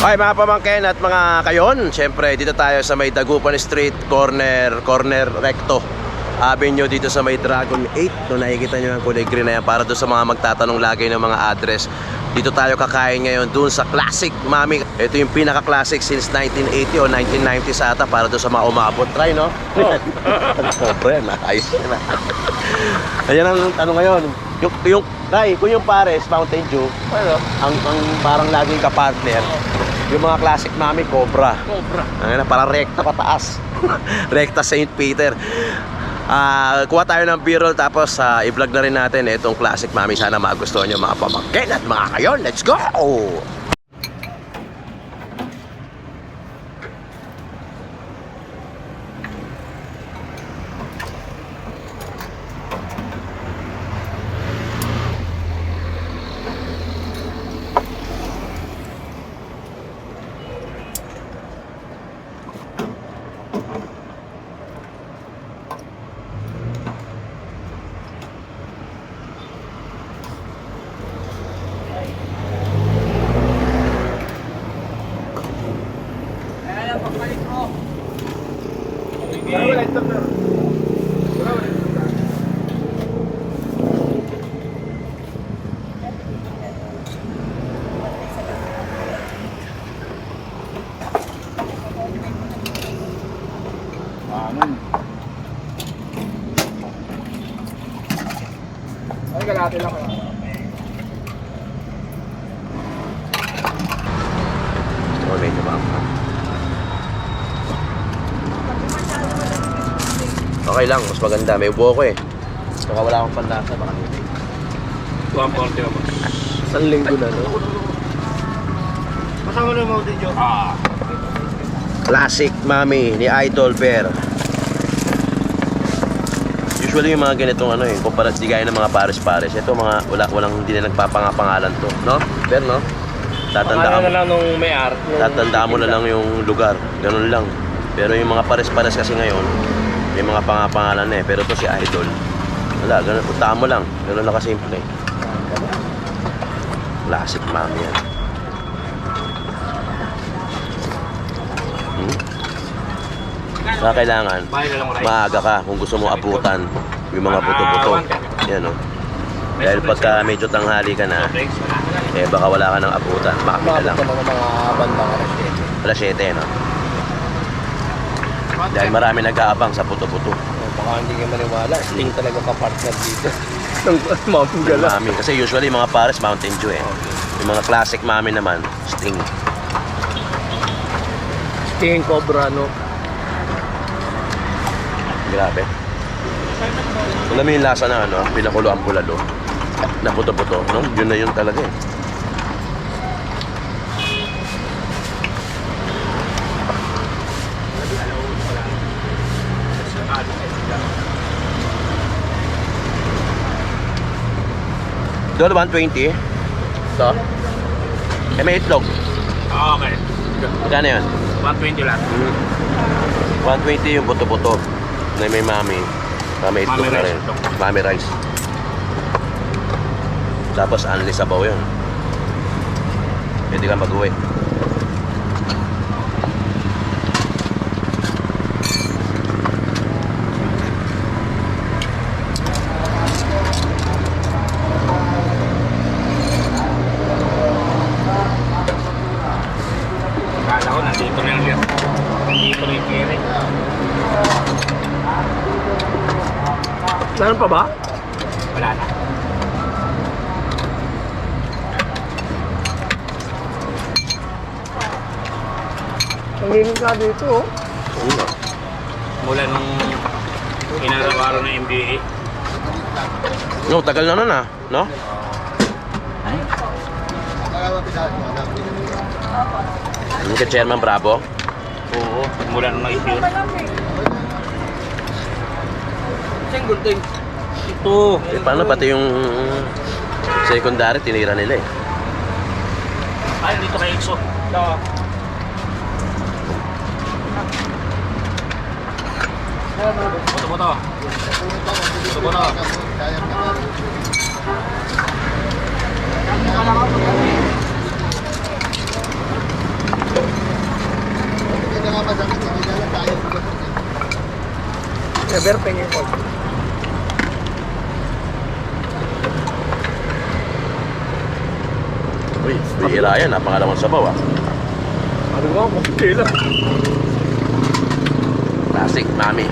Hi mga pamangkin at mga kayon. Siyempre dito tayo sa may Dagupan Street, corner recto Avenue, dito sa may Dragon 8. No, nakikita nyo ang kulay green na yan para doon sa mga magtatanong lagi ng mga address. Dito tayo kakain ngayon doon sa Classic Mami. Ito yung pinaka-classic since 1980 o 1990 sa ata, para doon sa mga umabot. Try, no? Pobre, ayos na. Ayan ang tanong ngayon. Kung yung Pares, Mountain Dew, ang parang laging kapartner, yung mga Classic Mami, Cobra. Ang parang rekta pataas. Rekta St. Peter. Kuha tayo ng B-roll, tapos i-vlog na rin natin itong Classic Mami. Sana magustuhan nyo mga pamangkin at mga kayon. Let's go! Ay, galati lang ako. Medyo maangka. Okay lang, mas maganda. May ubo ko eh. Baka wala akong panlasa, baka hindi. 140 ako. Isang linggo na, no? Masama na yung Mountain Dew. Classic Mami ni Idol Bear. Usually yung mga ganitong ano eh, kumpara di gaya ng mga pares-pares. Ito mga walang hindi na nagpapangalan to, no? Bear, no? Tatandaan na lang nung may art. Tatandaan mo na lang yung lugar, ganun lang. Pero yung mga pares-pares kasi ngayon, may mga pangalan eh. Pero to si Idol, wala, ganun, puntaan mo lang. Ganun lang kasimple. Classic Mami yan. Kaya kailangan maaga ka kung gusto mo abutan yung mga buto-buto. Yan, no? Dahil pagka medyo tanghali ka na, eh baka wala ka ng abutan, makapit na lang. Mga bandang Alas 7, no? Dahil marami nag-aabang sa puto-puto. Baka hindi ka maniwala. Sting talaga ka-partner dito. Mountain Dew lang. Mami. Kasi usually mga pares Mountain Dew eh. Yung mga Classic Mami naman, Sting. Sting, Cobra, no? Grabe. Alam mo yung lasa na ano, pinakulo ang bulalo na puto-puto, no? Yun na yun talaga eh. Doon 120. Ito. Eh may itlog. Okay. Magkano yun? 120 lang. 120 yung puto-puto na may mami. May itlog na rin. Mami rice. Tapos only sabaw yun. Pwede kang mag-uwi. Kala ko nandito na yung nandito na yung kere. Meron pa ba? Wala na. Ang linis nga dito, oh. Oo nga. Mula nung inaraw-araw ng MBA. No, tagal na nun ah. No? Yung kay Chairman Bravo. Oo, mula nung nag-issue. Single thing. Ito. Eh, paano pati yung secondary tinira nila eh. Ay, dito kay Exo. Foto-foto. Foto-foto. Never pengen ko. Uy, bihira yan. Napangalawang sabaw, ah. Ano nga, makikay lang. Classic, mami.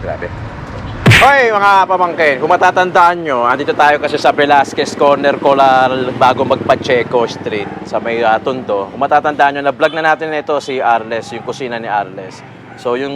Grabe. Hoy mga pamangkin, kung matatandaan nyo, andito tayo kasi sa Velasquez Corner, Coral, bago magpa-Checo Street sa may Tondo. Kung matatandaan nyo, na-vlog na natin ito si Arles, yung kusina ni Arles. So yung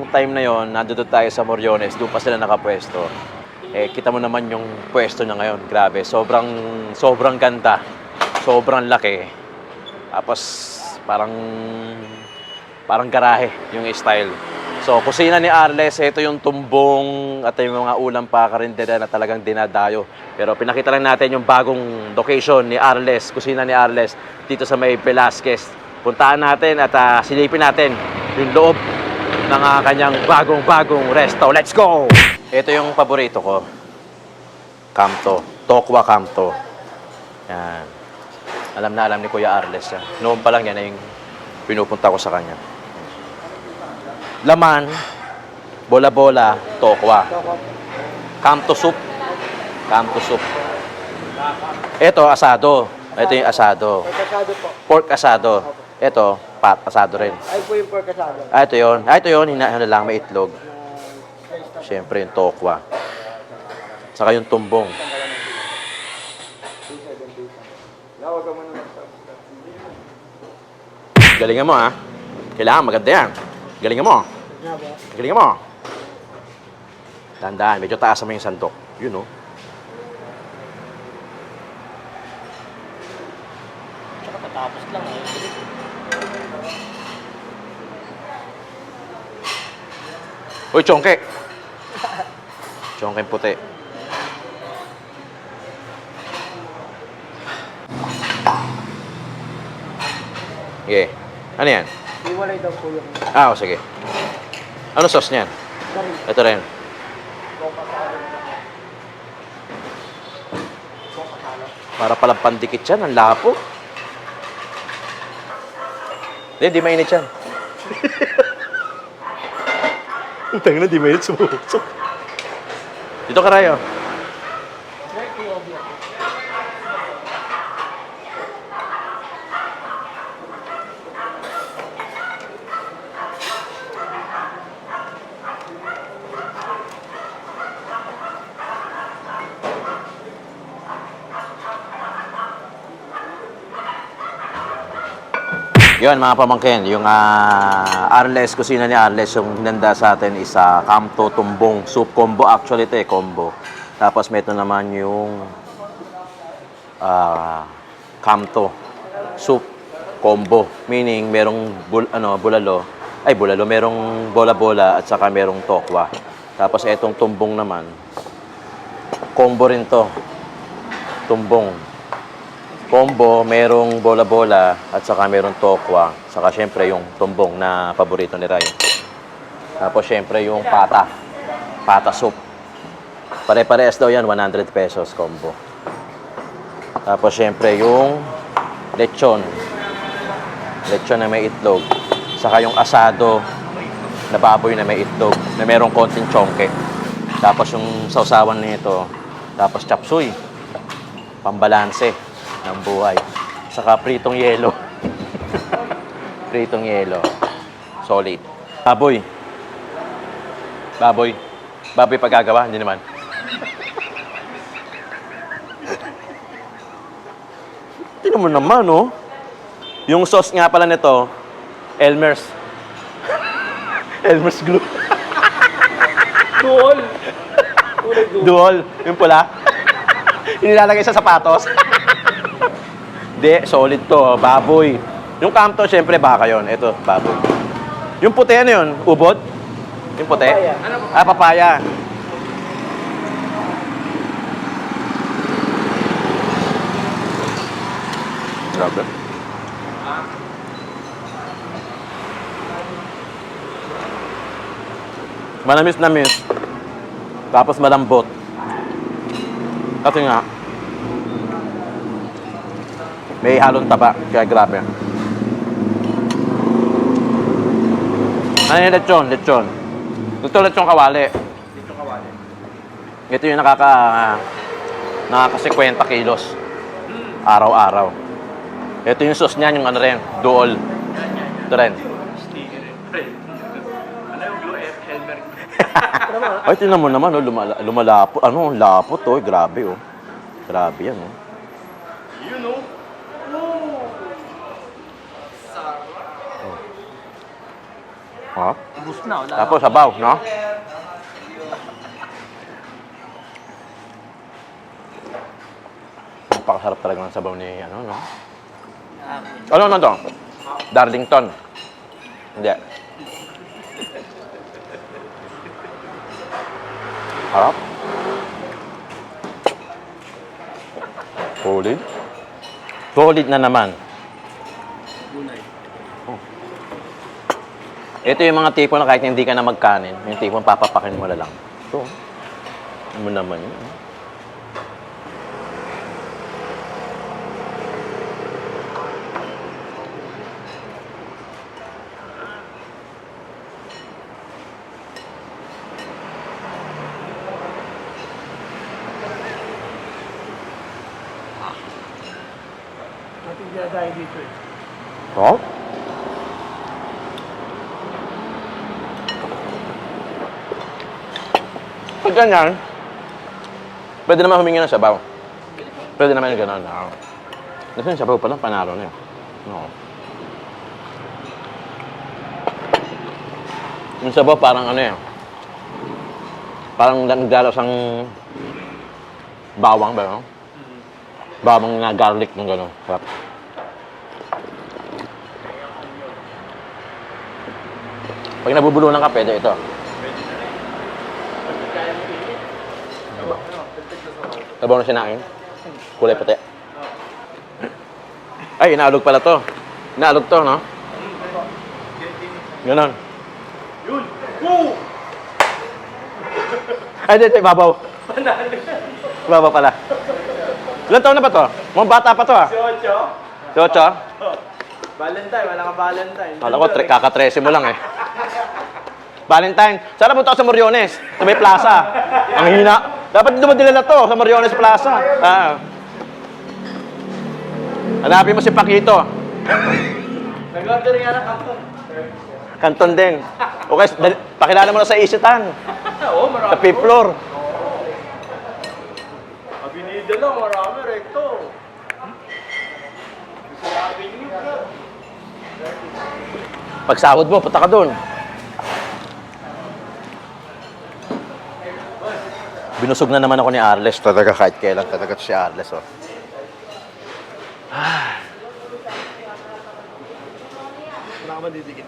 time na yon, nandito tayo sa Moriones, doon pa sila nakapwesto. Eh, kita mo naman yung pwesto niya ngayon, grabe, sobrang ganda, sobrang laki. Tapos parang garahe yung style. So, kusina ni Arles, ito yung tumbong at yung mga ulam pa karindera na talagang dinadayo. Pero pinakita lang natin yung bagong location ni Arles, kusina ni Arles, dito sa may Velasquez. Puntaan natin at silipin natin yung loob ng kanyang bagong resto. Let's go! Ito yung paborito ko. Kamto. Tokwa Kamto. Yan. Alam na alam ni Kuya Arles yan. Noon pa lang yan yung pinupunta ko sa kanya. Laman, bola-bola, tokwa. Kamto soup. Kamto soup. Ito, asado. Ito yung asado. Asado po. Pork asado. Ito, asado rin. Ay po yung pork asado. Ito yun. Ito yun, hinaano lang, may itlog. Siyempre yung tokwa. Saka yung tumbong. Galingan mo, ha? Kailangan, maganda yan. Galingan mo. Galingan mo. Tandaan, medyo taas naman yung sandok. Yun, no? Tsaka patapos lang. Uy, chongke. Chongke puti. Sige. Ano yan? Iwalay daw po yung Ah, sige. Ano sauce niyan? curry. Ito rin. Para palang pandikit yan, ang lapo. Hindi mainit yan. Ang tanga na, di mainit sumusok. Dito ka rayo. Yun mga pamangkin, yung Arles, kusina ni Arles, yung hinanda sa atin is Kamto Tumbong Soup Combo. Actually ito combo. Tapos may ito naman yung Kamto Soup Combo. Meaning merong bulalo, merong bola-bola at saka merong tokwa. Tapos itong tumbong naman, combo rin to. Tumbong. Combo, merong bola-bola at saka merong tokwa. Saka syempre yung tumbong na paborito ni Ray. Tapos syempre yung pata soup. Pare-parehas daw yan, 100 pesos combo. Tapos syempre yung lechon. Lechon na may itlog. Saka yung asado na baboy na may itlog, na merong konting chongke. Tapos yung sausawan nito. Tapos chapsuy. Pambalanse ng buhay. Saka pritong yelo. Pritong yelo. Solid. Baboy. Baboy. Baboy paggagawa, hindi naman. Tingnan mo naman, oh. Yung sauce nga pala nito, Elmer's. Elmer's glue. Duol. Duol. Yung pula. Inilalagay sa sapatos. Hindi, solid to. Baboy. Yung Kamto, syempre, baka yun. Ito, baboy. Yung puti, ano yun? Ubod? Yung puti? Papaya. Papaya. Grabe. Manamis na miss. Tapos malambot. Kasi nga, may halong taba. Kaya grabe. Ano yung lechon? Lechon. Ito lechon kawali. Dito kawali. Ito yung nakaka-50 kilos. Araw-araw. Ito yung sauce niyan, yung ano rin, duol. Ito rin. Sticker rin. Ano yung blue Elmer? Ay, tingnan mo naman, oh, lumalapot. Ano, lapot, oh. Grabe, oh. Grabe yan, oh. You know? Ha? Ubus na, wala. Tapos, sabaw, no? Napakasarap talaga ng sabaw ni, ano, no? Ano to? Darlington. Hindi. Harap. Solid. Solid na naman. Gunay. Ito yung mga tipo na kahit hindi ka na magkanin, yung tipong papapakin mo na lang. Ito. Ano mo naman yun? Natigyan tayo dito eh. Oh? Pag ganyan, pwede naman humingi ng sabaw. Pwede naman yung gano'n. Oo. Kasi yung sabaw pa lang, panalo na yun. Oo. Yung sabaw parang ano yun. Parang nagdalaw sang bawang ba, no? Bawang na garlic ng gano'n. Sarap. Pag nabubulunan ka, pwede ito. Sabaw na sinain. Kulay puti. Ay, inaalog pala to. Inaalog to, no? Ganon. Yun! Woo! Ay, dito, ibabaw. Ibabaw pala. Ilan taon na ba to? Mga bata pa to, ah. Si Ocho? Si Ocho? Valentine, wala ka Valentine. Kala ko, kaka-13 mo lang, eh. Valentine. Sana punta ako sa Moriones, sa may plaza. Ang hina. Dapat dumadila na to sa Moriones Plaza. Ah. Hanapin mo si Paquito. Nag-order nga ng kanton. Kanton din. Okay, pakilala mo na sa Isitan. Oo, marami. Sa fifth floor. Abinida lang, marami, recto. Sabi niyo ka. Pag sahod mo, punta ka doon. Binusog na naman ako ni Arles. Talaga kahit kailan talaga si Arles, oh. Wala ka ba didikit?